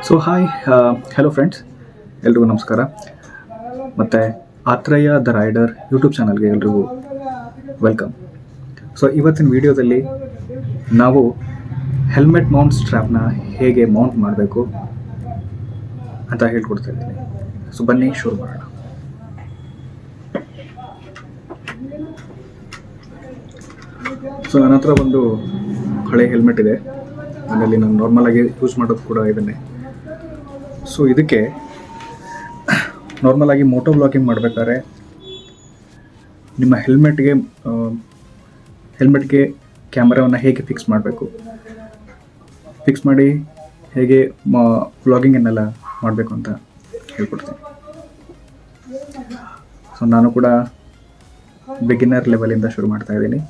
So hi, hello friends, ಎಲ್ರಿಗೂ ನಮಸ್ಕಾರ. ಮತ್ತು ಆತ್ರಯ್ಯ ದ ರೈಡರ್ ಯೂಟ್ಯೂಬ್ ಚಾನಲ್ಗೆ ಎಲ್ರಿಗೂ ವೆಲ್ಕಮ್. ಸೊ ಇವತ್ತಿನ ವಿಡಿಯೋದಲ್ಲಿ ನಾವು ಹೆಲ್ಮೆಟ್ ಮೌಂಟ್ ಸ್ಟ್ರ್ಯಾಪ್ನ ಹೇಗೆ ಮೌಂಟ್ ಮಾಡಬೇಕು ಅಂತ ಹೇಳ್ಕೊಡ್ತಾ ಇದ್ದೀನಿ. ಸೊ ಬನ್ನಿ ಶುರು ಮಾಡೋಣ. ಸೊ ನನ್ನ ಹತ್ರ ಒಂದು ಹಳೆ ಹೆಲ್ಮೆಟ್ ಇದೆ, ಅದರಲ್ಲಿ ನಾನು ನಾರ್ಮಲಾಗಿ ಯೂಸ್ ಮಾಡೋದು ಕೂಡ ಇದನ್ನೇ. ಸೊ ಇದಕ್ಕೆ ನಾರ್ಮಲಾಗಿ ಮೋಟೋ ಬ್ಲಾಗಿಂಗ್ ಮಾಡಬೇಕಾದ್ರೆ ನಿಮ್ಮ ಹೆಲ್ಮೆಟ್ಗೆ ಕ್ಯಾಮ್ರಾವನ್ನು ಹೇಗೆ ಫಿಕ್ಸ್ ಮಾಡಬೇಕು, ಫಿಕ್ಸ್ ಮಾಡಿ ಹೇಗೆ ವ್ಲಾಗಿಂಗನ್ನೆಲ್ಲ ಮಾಡಬೇಕು ಅಂತ ಹೇಳ್ಕೊಡ್ತೀನಿ. ಸೊ ನಾನು ಕೂಡ ಬಿಗಿನರ್ ಲೆವೆಲಿಂದ ಶುರು ಮಾಡ್ತಾ ಇದ್ದೀನಿ.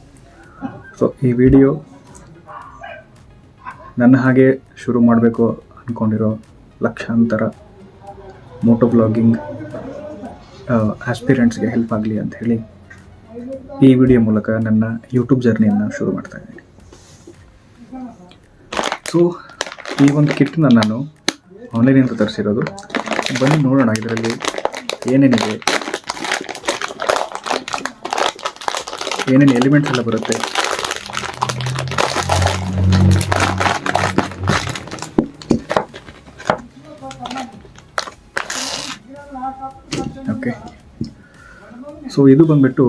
ಸೊ ಈ ವಿಡಿಯೋ ನನ್ನ ಹಾಗೆ ಶುರು ಮಾಡಬೇಕು ಅಂದ್ಕೊಂಡಿರೋ ಲಕ್ಷಾಂತರ ಮೋಟೋ ಬ್ಲಾಗಿಂಗ್ ಆಸ್ಪಿರೆಂಟ್ಸ್ಗೆ ಹೆಲ್ಪ್ ಆಗಲಿ ಅಂತ ಹೇಳಿ ಈ ವಿಡಿಯೋ ಮೂಲಕ ನನ್ನ ಯೂಟ್ಯೂಬ್ ಜರ್ನಿಯನ್ನು ಶುರು ಮಾಡ್ತಾ ಇದ್ದೀನಿ. ಸೊ ಈ ಒಂದು ಕಿಟ್ನ ನಾನು ಆನ್ಲೈನಿಂದ ತರಿಸಿರೋದು. ಬನ್ನಿ ನೋಡೋಣ ಇದರಲ್ಲಿ ಏನೇನಿದೆ, ಏನೇನು ಎಲಿಮೆಂಟ್ಸ್ ಎಲ್ಲ ಬರುತ್ತೆ. ಓಕೆ, ಸೊ ಇದು ಬಂದ್ಬಿಟ್ಟು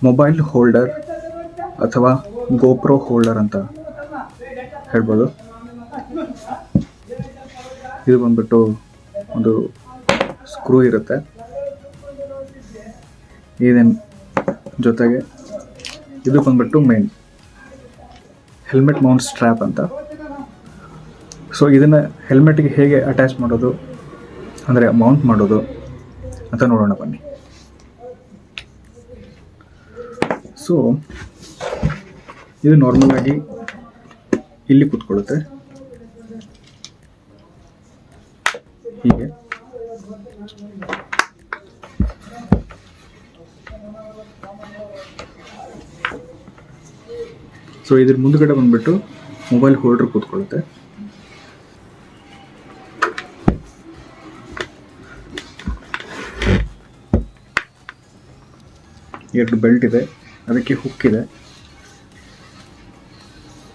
ಮೊಬೈಲ್ ಹೋಲ್ಡರ್ ಅಥವಾ ಗೋಪ್ರೋ ಹೋಲ್ಡರ್ ಅಂತ ಹೇಳ್ಬೋದು. ಇದು ಬಂದ್ಬಿಟ್ಟು ಒಂದು ಸ್ಕ್ರೂ ಇರುತ್ತೆ, ಇದನ್ ಜೊತೆಗೆ ಇದು ಬಂದ್ಬಿಟ್ಟು ಮೇನ್ ಹೆಲ್ಮೆಟ್ ಮೌಂಟ್ ಸ್ಟ್ರ್ಯಾಪ್ ಅಂತ. ಸೊ ಇದನ್ನು ಹೆಲ್ಮೆಟ್ಗೆ ಹೇಗೆ ಅಟ್ಯಾಚ್ ಮಾಡೋದು, ಅಂದರೆ ಮೌಂಟ್ ಮಾಡೋದು ಅಂತ ನೋಡೋಣ ಬನ್ನಿ. ಸೊ ಇದು ನಾರ್ಮಲ್ ಆಗಿ ಇಲ್ಲಿ ಕೂತ್ಕೊಳ್ಳುತ್ತೆ ಹೀಗೆ. ಸೊ ಇದ್ರ ಮುಂದ್ಗಡೆ ಬಂದ್ಬಿಟ್ಟು ಮೊಬೈಲ್ ಹೋಲ್ಡರ್ ಕೂತ್ಕೊಳ್ಳುತ್ತೆ. ಎರಡು ಬೆಲ್ಟ್ ಇದೆ, ಅದಕ್ಕೆ ಹುಕ್ ಇದೆ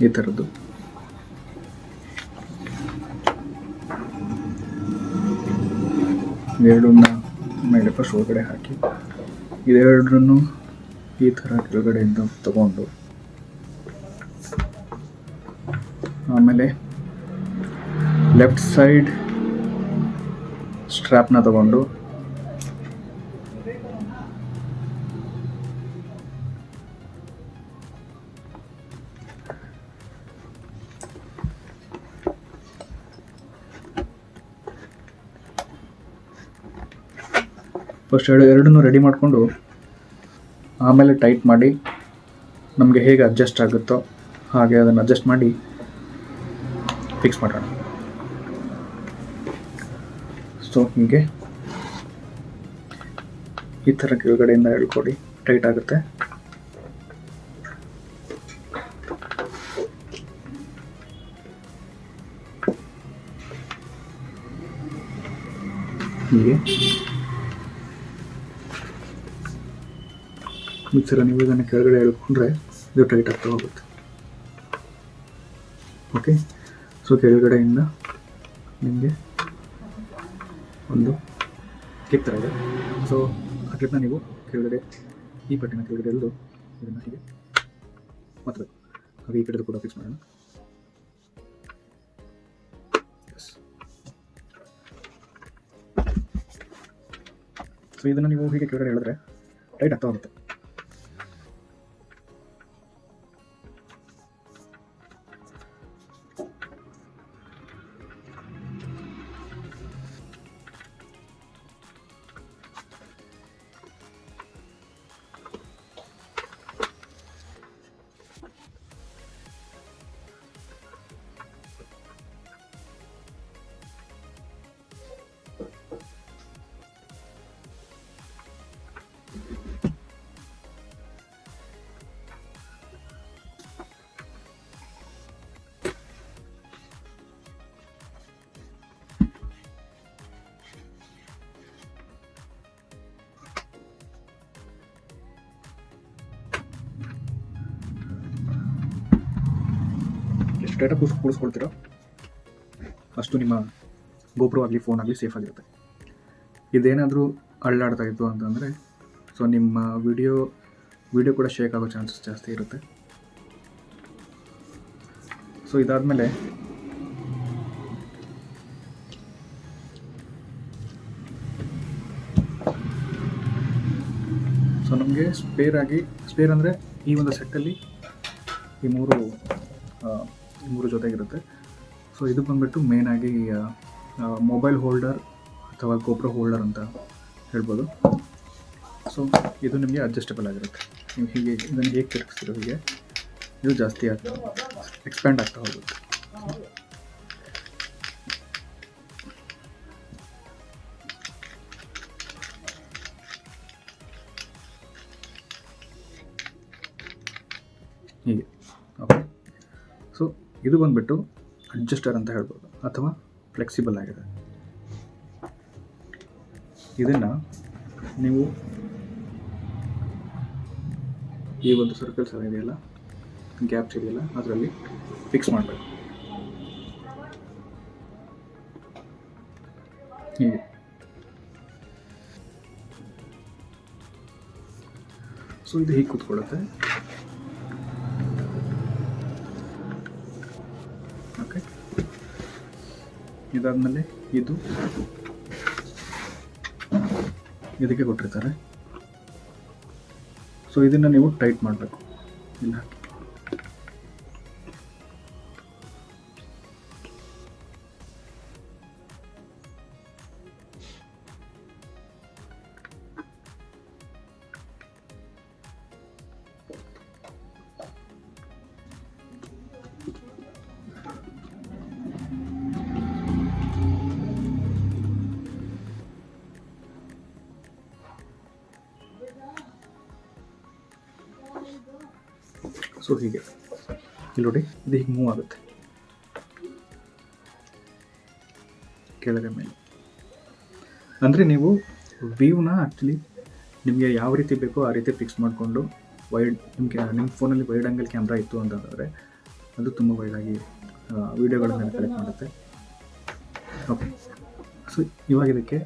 ಈ ಥರದ್ದು. ಎರಡನ್ನ ಮೇಲೆ ಫಸ್ಟ್ ಒಳಗಡೆ ಹಾಕಿ ಇದೆರಡನ್ನು ಈ ಥರ ಕೆಳಗಡೆಯಿಂದ ತಗೊಂಡು ಆಮೇಲೆ ಲೆಫ್ಟ್ ಸೈಡ್ ಸ್ಟ್ರ್ಯಾಪ್ನ ತಗೊಂಡು ಫಸ್ಟ್ ಎರಡನ್ನೂ ರೆಡಿ ಮಾಡಿಕೊಂಡು ಆಮೇಲೆ ಟೈಟ್ ಮಾಡಿ ನಮಗೆ ಹೇಗೆ ಅಡ್ಜಸ್ಟ್ ಆಗುತ್ತೋ ಹಾಗೆ ಅದನ್ನು ಅಡ್ಜಸ್ಟ್ ಮಾಡಿ ಫಿಕ್ಸ್ ಮಾಡೋಣ. ಸೊ ಹೀಗೆ ಈ ಥರ ಕೆಳಗಡೆಯಿಂದ ಹೇಳ್ಕೊಡಿ, ಟೈಟ್ ಆಗುತ್ತೆ. ಹೀಗೆ ಈ ಥರ ನೀವು ಇದನ್ನು ಕೆಳಗಡೆ ಎಳ್ಕೊಂಡ್ರೆ ಇದು ಟೈಟ್ ಆಗ್ತಾ ಹೋಗುತ್ತೆ. ಓಕೆ, ಸೊ ಕೆಳಗಡೆಯಿಂದ ನಿಮಗೆ ಒಂದು ಕ್ಲಿಪ್ ಥರ ಇದೆ. ಸೊ ಆ ಕ್ಲಿಪ್ನ ನೀವು ಕೆಳಗಡೆ ಈ ಪಟ್ಟಿನ ಕೆಳಗಡೆ ಎಳೆದು ಇದನ್ನು ಹೀಗೆ ಮತ್ತಬೇಕು. ಹಾಗೆ ಈ ಕಡೆ ಕೂಡ ಫಿಕ್ಸ್ ಮಾಡೋಣ. ಸೊ ಇದನ್ನು ನೀವು ಹೀಗೆ ಕೆಳಗಡೆ ಎಳೆದ್ರೆ ಟೈಟ್ ಆಗ್ತಾ ಹೋಗುತ್ತೆ. ಸ್ಟ್ರೇಟಾಗಿ ಕೂಡಿಸ್ಕೊಳ್ತೀರೋ ಅಷ್ಟು ನಿಮ್ಮ ಗೋಪ್ರೋ ಆಗಲಿ ಫೋನ್ ಆಗಲಿ ಸೇಫ್ ಆಗಿರುತ್ತೆ. ಇದೇನಾದರೂ ಅಳ್ಳಾಡ್ತಾ ಇತ್ತು ಅಂತಂದರೆ ಸೊ ನಿಮ್ಮ ವಿಡಿಯೋ ಕೂಡ ಶೇಕ್ ಆಗೋ ಚಾನ್ಸಸ್ ಜಾಸ್ತಿ ಇರುತ್ತೆ. ಸೊ ಇದಾದಮೇಲೆ ಸೊ ನಮಗೆ ಸ್ಪೇರ್ ಅಂದರೆ ಈ ಒಂದು ಸೆಟ್ಟಲ್ಲಿ ಈ ಮೂರು ಜೊತೆಗಿರುತ್ತೆ. ಸೊ ಇದು ಬಂದುಬಿಟ್ಟು ಮೇಯ್ನಾಗಿ ಮೊಬೈಲ್ ಹೋಲ್ಡರ್ ಅಥವಾ ಗೋಪ್ರೋ ಹೋಲ್ಡರ್ ಅಂತ ಹೇಳ್ಬೋದು. ಸೊ ಇದು ನಿಮಗೆ ಅಡ್ಜಸ್ಟಬಲ್ ಆಗಿರುತ್ತೆ. ನೀವು ಇದನ್ನು ಹೇಗೆ ತಿರುಗಿಸ್ತೀರೋ ಹೀಗೆ ಇದು ಜಾಸ್ತಿ ಎಕ್ಸ್ಪ್ಯಾಂಡ್ ಆಗ್ತಾ ಹೋಗುತ್ತೆ. ಹೀಗೆ ಓಕೆ. ಸೊ ಇದು ಬಂದುಬಿಟ್ಟು ಅಡ್ಜಸ್ಟರ್ ಅಂತ ಹೇಳ್ಬೋದು ಅಥವಾ ಫ್ಲೆಕ್ಸಿಬಲ್ ಆಗಿದೆ. ಇದನ್ನು ನೀವು ಈ ಒಂದು ಸರ್ಕಲ್ಸ್ ಎಲ್ಲ ಇದೆಯಲ್ಲ, ಗ್ಯಾಪ್ಸ್ ಇದೆಯಲ್ಲ, ಅದರಲ್ಲಿ ಫಿಕ್ಸ್ ಮಾಡಬೇಕು ಹೀಗೆ. ಸೊ ಇದು ಹೀಗೆ ಕೂತ್ಕೊಳ್ಳುತ್ತೆ. ಓಕೆ, ಇದಾದಮೇಲೆ ಇದಕ್ಕೆ ಕೊಟ್ಟಿರ್ತಾರೆ. ಸೊ ಇದನ್ನು ನೀವು ಟೈಟ್ ಮಾಡಬೇಕು ಇಲ್ಲ ಹಾಕಿ. ಸೊ ಹೀಗೆ ಇಲ್ಲಿ ನೋಡಿ, ಇದು ಹೀಗೆ ಮೂವ್ ಆಗುತ್ತೆ ಕೆಳಗೆ ಮೇಲೆ. ಅಂದರೆ ನೀವು ವ್ಯೂನ ಆ್ಯಕ್ಚುಲಿ ನಿಮಗೆ ಯಾವ ರೀತಿ ಬೇಕೋ ಆ ರೀತಿ ಫಿಕ್ಸ್ ಮಾಡಿಕೊಂಡು ನಿಮ್ಮ ಫೋನಲ್ಲಿ ವೈಡ್ ಆ್ಯಂಗಲ್ ಕ್ಯಾಮ್ರಾ ಇತ್ತು ಅಂತಂದರೆ ಅದು ತುಂಬ ವೈಡಾಗಿ ವೀಡಿಯೋಗಳನ್ನೆಲ್ಲ ಕಲೆಕ್ಟ್ ಮಾಡುತ್ತೆ. ಓಕೆ, ಸೊ ಇವಾಗ ಇದಕ್ಕೆ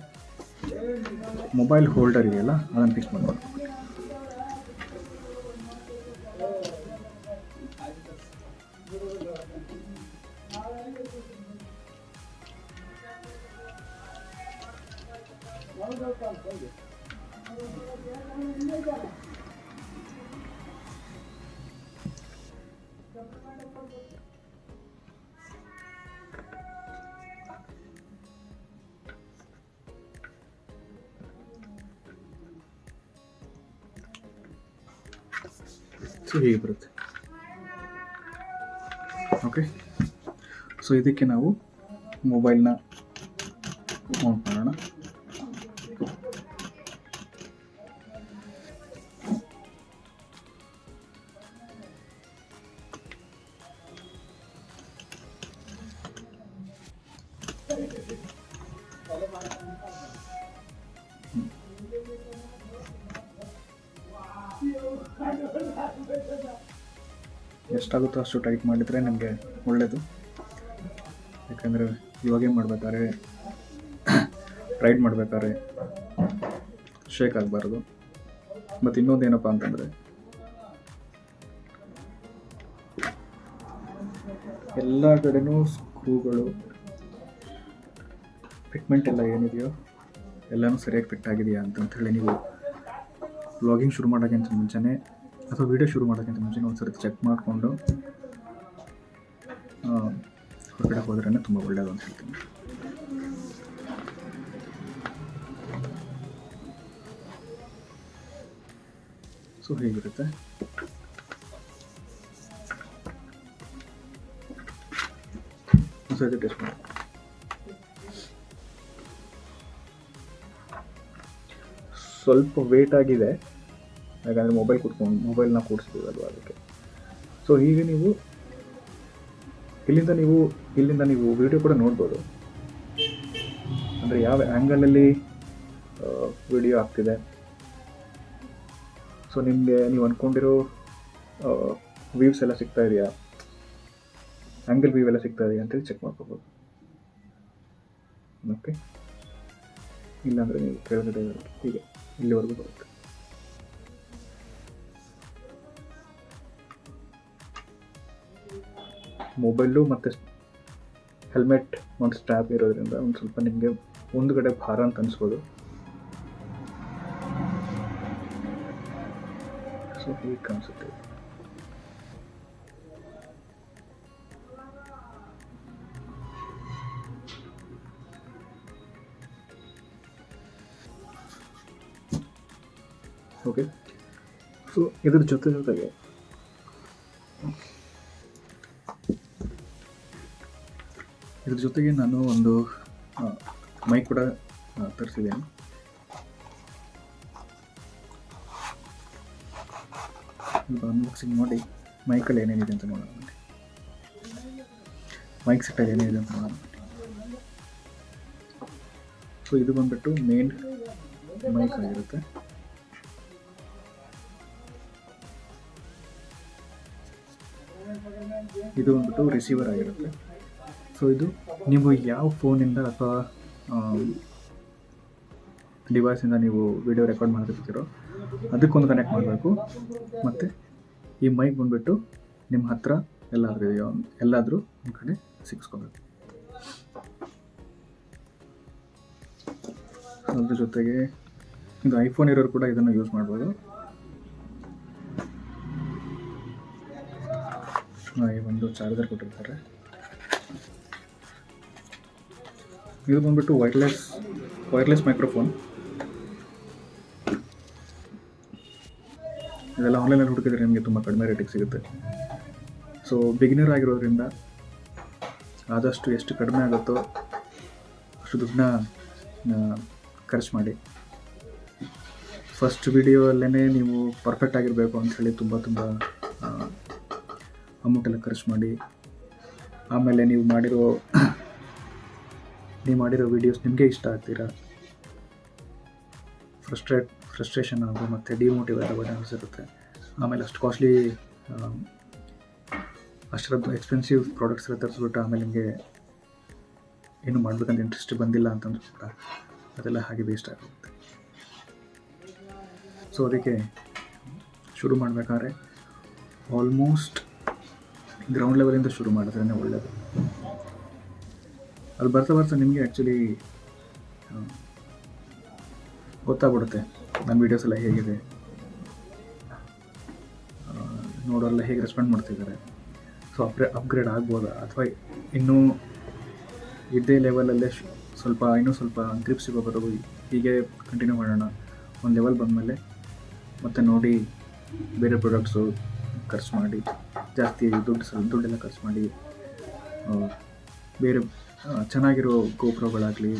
ಮೊಬೈಲ್ ಹೋಲ್ಡರ್ ಇದೆಯಲ್ಲ ಅದನ್ನು ಫಿಕ್ಸ್ ಮಾಡ್ಕೊಂಡು ಸೊ ಹೀಗೆ ಬರುತ್ತೆ. ಓಕೆ, ಸೊ ಇದಕ್ಕೆ ನಾವು ಮೊಬೈಲ್ನ ಮೌಂಟ್ ಮಾಡೋಣ. ಎಷ್ಟಾಗುತ್ತೋ ಅಷ್ಟು ಟೈಟ್ ಮಾಡಿದರೆ ನಮಗೆ ಒಳ್ಳೆಯದು. ಯಾಕಂದರೆ ಇವಾಗೇನು ಮಾಡಬೇಕಾದ್ರೆ ರೈಡ್ ಮಾಡಬೇಕಾದ್ರೆ ಶೇಕ್ ಆಗಬಾರ್ದು. ಮತ್ತು ಇನ್ನೊಂದು ಏನಪ್ಪ ಅಂತಂದರೆ ಎಲ್ಲ ಕಡೆನೂ ಸ್ಕ್ರೂಗಳು ಫಿಟ್ಮೆಂಟ್ ಎಲ್ಲ ಏನಿದೆಯೋ ಎಲ್ಲನೂ ಸರಿಯಾಗಿ ಫಿಟ್ ಆಗಿದೆಯಾ ಅಂತಂಥೇಳಿ ನೀವು ವ್ಲಾಗಿಂಗ್ ಶುರು ಮಾಡೋಕ್ಕಿಂತ ಮುಂಚೆನೇ ಅಥವಾ ವೀಡಿಯೋ ಶುರು ಮಾಡೋಕ್ಕಿಂತ ಮುಂಚೆನೇ ಒಂದು ಸರ್ತಿ ಚೆಕ್ ಮಾಡಿಕೊಂಡು ಹೊರಗಡೆ ಹೋದ್ರೇ ತುಂಬ ಒಳ್ಳೆಯದು ಅಂತ ಹೇಳ್ತೀನಿ. ಸೊ ಹೇಗಿರುತ್ತೆ ಸರಿ ಟೆಸ್ಟ್ ಮಾಡಿ. ಸ್ವಲ್ಪ ವೇಟ್ ಆಗಿದೆ ಯಾಕಂದರೆ ಮೊಬೈಲ್ನ ಕೂಡಿಸ್ತೀವಿ ಅದು ಅದಕ್ಕೆ. ಸೊ ಹೀಗೆ ನೀವು ಇಲ್ಲಿಂದ ನೀವು ವಿಡಿಯೋ ಕೂಡ ನೋಡ್ಬೋದು, ಅಂದರೆ ಯಾವ ಆ್ಯಂಗಲಲ್ಲಿ ವಿಡಿಯೋ ಆಗ್ತಿದೆ. ಸೊ ನಿಮಗೆ ನೀವು ಅಂದ್ಕೊಂಡಿರೋ ವ್ಯೂಸ್ ಎಲ್ಲ ಸಿಗ್ತಾ ಇದೆಯಾ, ಆ್ಯಂಗಲ್ ವ್ಯೂ ಎಲ್ಲ ಸಿಗ್ತಾ ಇದೆ ಅಂತೇಳಿ ಚೆಕ್ ಮಾಡ್ಕೋಬೋದು. ಓಕೆ, ಇಲ್ಲಾಂದರೆ ನೀವು ಕೆಳಗಡೆ ಹೀಗೆ ಇಲ್ಲಿವರೆಗೂ ಬರುತ್ತೆ. ಮೊಬೈಲು ಮತ್ತು ಹೆಲ್ಮೆಟ್ ಒಂದು ಸ್ಟ್ರ್ಯಾಪ್ ಇರೋದ್ರಿಂದ ಒಂದು ಸ್ವಲ್ಪ ನಿಮಗೆ ಮುಂದುಗಡೆ ಭಾರ ಅಂತ ಅನಿಸ್ಬೋದು. ಸೊ ಹೀಗೆ ಕಾಣಿಸುತ್ತೆ. ಓಕೆ, ಸೊ ಇದ್ರ ಜೊತೆಗೆ ನಾನು ಒಂದು ಮೈಕ್ ಕೂಡ ತರಿಸಿದ್ದೇನೆ. ಅನ್ಬಾಕ್ಸಿಂಗ್ ಮಾಡಿ ಮೈಕಲ್ಲಿ ಏನೇನಿದೆ ಅಂತ ನೋಡೋಣ. ಮೈಕ್ ಸೆಟ್ಟಲ್ಲಿ ಏನೇನಿದೆ ಅಂತ ನೋಡೋಣ. ಸೊ ಇದು ಬಂದ್ಬಿಟ್ಟು ಮೇನ್ ಮೈಕ್ ಆಗಿರುತ್ತೆ. ಇದು ಬಂದ್ಬಿಟ್ಟು ರಿಸೀವರ್ ಆಗಿರುತ್ತೆ. ಸೊ ಇದು ನೀವು ಯಾವ ಫೋನಿಂದ ಅಥವಾ ಡಿವೈಸಿಂದ ನೀವು ವಿಡಿಯೋ ರೆಕಾರ್ಡ್ ಮಾಡ್ತಿರ್ತೀರೋ ಅದಕ್ಕೊಂದು ಕನೆಕ್ಟ್ ಮಾಡಬೇಕು. ಮತ್ತು ಈ ಮೈಕ್ ಬಂದುಬಿಟ್ಟು ನಿಮ್ಮ ಹತ್ರ ಎಲ್ಲಾದರೂ ಒಂದು ಕಡೆ ಸಿಕ್ಸ್ಕೋಬೇಕು. ಅದ್ರ ಜೊತೆಗೆ ಇದು ಐಫೋನ್ ಇರೋರು ಕೂಡ ಇದನ್ನು ಯೂಸ್ ಮಾಡ್ಬೋದು. ಈ ಒಂದು ಚಾರ್ಜರ್ ಕೊಟ್ಟಿರ್ತಾರೆ. ಇದು ಬಂದ್ಬಿಟ್ಟು ವೈರ್ಲೆಸ್ ಮೈಕ್ರೋಫೋನ್. ಇದೆಲ್ಲ ಆನ್ಲೈನಲ್ಲಿ ಹುಡುಕಿದ್ರೆ ನಿಮಗೆ ತುಂಬ ಕಡಿಮೆ ರೇಟಿಗೆ ಸಿಗುತ್ತೆ. ಸೊ ಬಿಗಿನರ್ ಆಗಿರೋದ್ರಿಂದ ಆದಷ್ಟು ಎಷ್ಟು ಕಡಿಮೆ ಆಗುತ್ತೋ ಅಷ್ಟು ದುಡ್ಡನ್ನ ಖರ್ಚು ಮಾಡಿ. ಫಸ್ಟ್ ವಿಡಿಯೋಲ್ಲೇ ನೀವು ಪರ್ಫೆಕ್ಟ್ ಆಗಿರಬೇಕು ಅಂಥೇಳಿ ತುಂಬ ಅಮೌಂಟೆಲ್ಲ ಖರ್ಚು ಮಾಡಿ, ಆಮೇಲೆ ನೀವು ಮಾಡಿರೋ ವೀಡಿಯೋಸ್ ನಿಮಗೆ ಇಷ್ಟ ಆಗ್ತೀರಾ, ಫ್ರಸ್ಟ್ರೇಷನ್ ಆಗೋ ಮತ್ತು ಡಿಮೋಟಿವೇಟ್ ಆಗೋ ಚಾನ್ಸ್ ಇರುತ್ತೆ. ಆಮೇಲೆ ಅಷ್ಟು ಕಾಸ್ಟ್ಲಿ ಅಷ್ಟರದ್ದು ಎಕ್ಸ್ಪೆನ್ಸಿವ್ ಪ್ರಾಡಕ್ಟ್ಸ್ ಎಲ್ಲ ತರಿಸ್ಬಿಟ್ಟು ಆಮೇಲೆ ನಿಮಗೆ ಏನು ಮಾಡಬೇಕಂತ ಇಂಟ್ರೆಸ್ಟ್ ಬಂದಿಲ್ಲ ಅಂತಂದ್ರೂ ಕೂಡ ಅದೆಲ್ಲ ಹಾಗೆ ವೇಸ್ಟ್ ಆಗುತ್ತೆ. ಸೊ ಅದಕ್ಕೆ ಶುರು ಮಾಡಬೇಕಾದ್ರೆ ಆಲ್ಮೋಸ್ಟ್ ಗ್ರೌಂಡ್ ಲೆವೆಲಿಂದ ಶುರು ಮಾಡಿದ್ರೇ ಒಳ್ಳೆಯದು. ಅದು ಬರ್ತಾ ನಿಮಗೆ ಆ್ಯಕ್ಚುಲಿ ಗೊತ್ತಾಗ್ಬಿಡುತ್ತೆ ನನ್ನ ವೀಡಿಯೋಸ್ ಎಲ್ಲ ಹೇಗಿದೆ, ನೋಡೋರೆಲ್ಲ ಹೇಗೆ ರೆಸ್ಪಾಂಡ್ ಮಾಡ್ತಿದ್ದಾರೆ. ಸೊ ಅಪ್ಗ್ರೇಡ್ ಆಗ್ಬೋದಾ ಅಥವಾ ಇನ್ನೂ ಇದೇ ಲೆವೆಲಲ್ಲೇ ಇನ್ನೂ ಸ್ವಲ್ಪ ಗ್ರಿಪ್ ಸಿಗೋವರೆಗೂ ಹೀಗೆ ಕಂಟಿನ್ಯೂ ಮಾಡೋಣ. ಒಂದು ಲೆವೆಲ್ ಬಂದಮೇಲೆ ಮತ್ತೆ ನೋಡಿ ಬೇರೆ ಪ್ರಾಡಕ್ಟ್ಸು ಖರ್ಚು ಮಾಡಿ ಜಾಸ್ತಿ ದುಡ್ಡೆಲ್ಲ ಖರ್ಚು ಮಾಡಿ ಬೇರೆ ಚೆನ್ನಾಗಿರೋ ಗೋಪ್ರೋಗಳಾಗಲಿ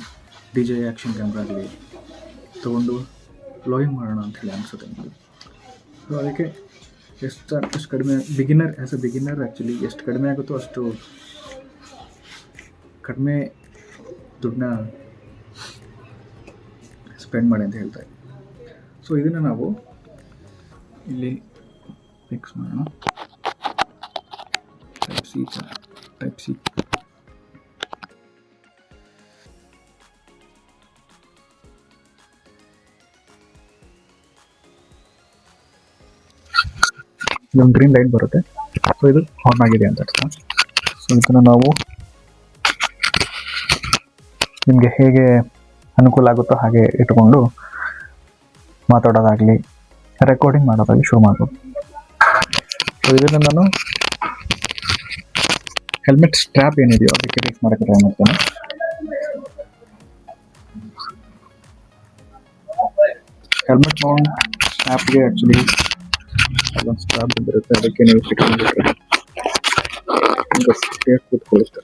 DJI ಆ್ಯಕ್ಷನ್ ಕ್ಯಾಮ್ರಾ ಆಗಲಿ ತೊಗೊಂಡು ವ್ಲಾಗಿಂಗ್ ಮಾಡೋಣ ಅಂಥೇಳಿ ಅನಿಸುತ್ತೆ ನನಗೆ. ಸೊ ಅದಕ್ಕೆ ಎಷ್ಟು ಕಡಿಮೆ ಆ್ಯಸ್ ಎ ಬಿಗಿನರ್ ಆ್ಯಕ್ಚುಲಿ ಎಷ್ಟು ಕಡಿಮೆ ಆಗುತ್ತೋ ಅಷ್ಟು ಕಡಿಮೆ ದುಡ್ಡನ್ನ ಸ್ಪೆಂಡ್ ಮಾಡಿ ಅಂತ ಹೇಳ್ತಾರೆ. ಸೊ ಇದನ್ನು ನಾವು ಇಲ್ಲಿ ಫಿಕ್ಸ್ ಮಾಡೋಣ. ಟೈಪ್ ಸಿ ಒಂದು ಗ್ರೀನ್ ಲೈಟ್ ಬರುತ್ತೆ. ಸೊ ಇದು ಆನ್ ಆಗಿದೆ ಅಂತ ಅರ್ಥ. ಸೊ ಇದನ್ನು ನಾವು ನಿಮಗೆ ಹೇಗೆ ಅನುಕೂಲ ಆಗುತ್ತೋ ಹಾಗೆ ಇಟ್ಕೊಂಡು ಮಾತಾಡೋದಾಗಲಿ ರೆಕಾರ್ಡಿಂಗ್ ಮಾಡೋದಾಗಲಿ ಶುರು ಮಾಡ್ಬೋದು. ಸೊ ಇದನ್ನು ನಾನು ಹೆಲ್ಮೆಟ್ ಸ್ಟ್ರ್ಯಾಪ್ ಏನಿದೆಯೋ ಅದಕ್ಕೆ ಫಿಕ್ಸ್ ಮಾಡೋಕ್ಕೆ ಟ್ರೈ ಮಾಡ್ತೇನೆ. ಹೆಲ್ಮೆಟ್ ಮೌಂಟ್ ಸ್ಟ್ರ್ಯಾಪ್ಗೆ ಆ್ಯಕ್ಚುಲಿ ಅದೊಂದು ಸ್ಟ್ರ್ಯಾಪ್ ಬಂದಿರುತ್ತೆ, ಅದಕ್ಕೆ ನೀವು ಫಿಕ್ಸ್ ಮಾಡಿಬಿಟ್ರೆ ಸೇಫ್ ಕೂತ್ಕೊಳ್ಳುತ್ತೆ.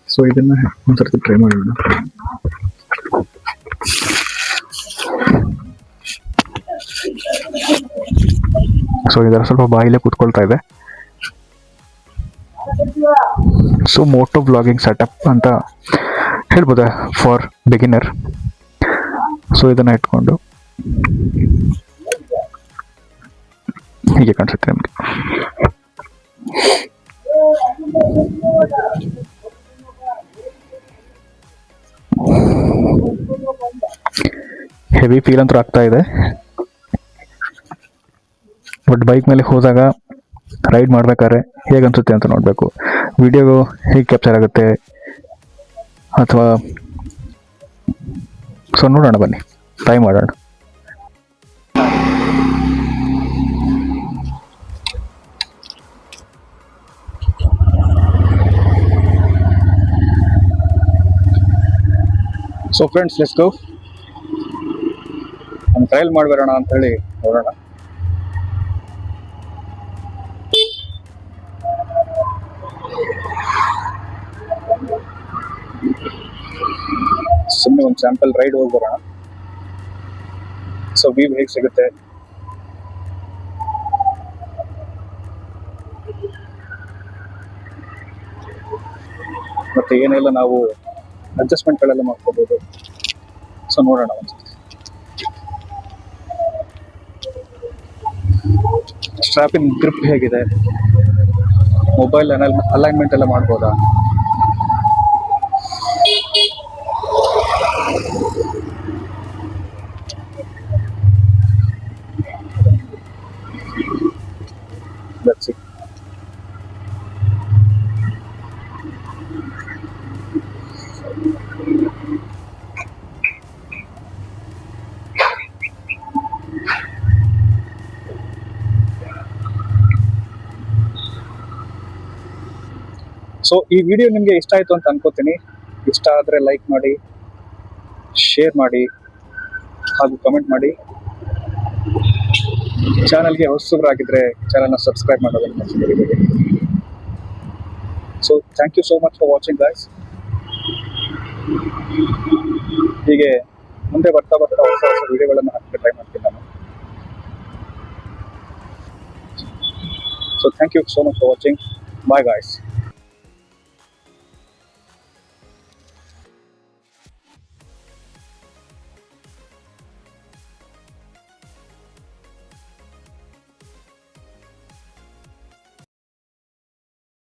ಸೊ ಇದನ್ನು ಒಂದ್ಸರ್ತಿ ಟ್ರೈ ಮಾಡೋಣ. ಸೊ ಇದರ ಸ್ವಲ್ಪ ಬಾಯಿಲೆ ಕೂತ್ಕೊಳ್ತಾ ಇದೆ. ಸೊ ಮೋಟೋ ವ್ಲಾಗಿಂಗ್ ಸೆಟಪ್ ಅಂತ ಹೇಳ್ಬೋದಾ ಫಾರ್ ಬಿಗಿನರ್. ಸೊ ಇದನ್ನು ಇಟ್ಕೊಂಡು ಹೀಗೆ ಕಾಣಿಸುತ್ತೆ ನಿಮಗೆ. ಹೆವಿ ಫೀಲ್ ಅಂತೂ ಆಗ್ತಾ ಇದೆ, ಬಟ್ ಬೈಕ್ ಮೇಲೆ ಹೋದಾಗ ರೈಡ್ ಮಾಡ್ಬೇಕಾದ್ರೆ ಹೇಗೆ ಅನ್ಸುತ್ತೆ ಅಂತ ನೋಡಬೇಕು. ವಿಡಿಯೋ ಹೇಗೆ ಕ್ಯಾಪ್ಚರ್ ಆಗುತ್ತೆ ಅಥವಾ ಸೊ ನೋಡೋಣ, ಬನ್ನಿ ಟ್ರೈ ಮಾಡೋಣ. So friends, let's go. ಒಂದು ಟ್ರಯಲ್ ಮಾಡಿಬರೋಣ ಅಂತ ಹೇಳಿ ನೋಡೋಣ. ಸುಮ್ಮನೆ ಒಂದು ಸ್ಯಾಂಪಲ್ ರೈಡ್ ಹೋಗಿ ಬರೋಣ. ಸೊ ವ್ಯೂ ಹೇಗೆ ಸಿಗುತ್ತೆ, ಮತ್ತೆ ಏನೆಲ್ಲ ನಾವು ಅಡ್ಜಸ್ಟ್ಮೆಂಟ್ಗಳೆಲ್ಲ ಮಾಡ್ಕೋಬಹುದು. ಸೊ ನೋಡೋಣ ಒಂದ್ಸತಿ. ಸ್ಟ್ರಾಪಿನ್ ಗ್ರಿಪ್ ಹೇಗಿದೆ, ಮೊಬೈಲ್ ಅಲೈನ್ಮೆಂಟ್ ಎಲ್ಲ ಮಾಡ್ಬೋದಾ. Let's see. ಸೊ ಈ ವಿಡಿಯೋ ನಿಮಗೆ ಇಷ್ಟ ಆಯಿತು ಅಂತ ಅನ್ಕೋತೀನಿ. ಇಷ್ಟ ಆದರೆ ಲೈಕ್ ಮಾಡಿ, ಶೇರ್ ಮಾಡಿ ಹಾಗೂ ಕಮೆಂಟ್ ಮಾಡಿ. ಚಾನಲ್ಗೆ ಹೊಸಬರಾಗಿದ್ದರೆ ಚಾನಲ್ನ ಸಬ್ಸ್ಕ್ರೈಬ್ ಮಾಡೋದನ್ನು ಮರೆಯಬೇಡಿ. So thank you so much for watching guys. ಹೀಗೆ ಮುಂದೆ ಬರ್ತಾ ಬರ್ತಾ ಹೊಸ ಹೊಸ ವಿಡಿಯೋಗಳನ್ನು ಹಾಕಿ ಟ್ರೈ ಮಾಡ್ತೀನಿ ನಾನು. So thank you so much for watching. Bye guys.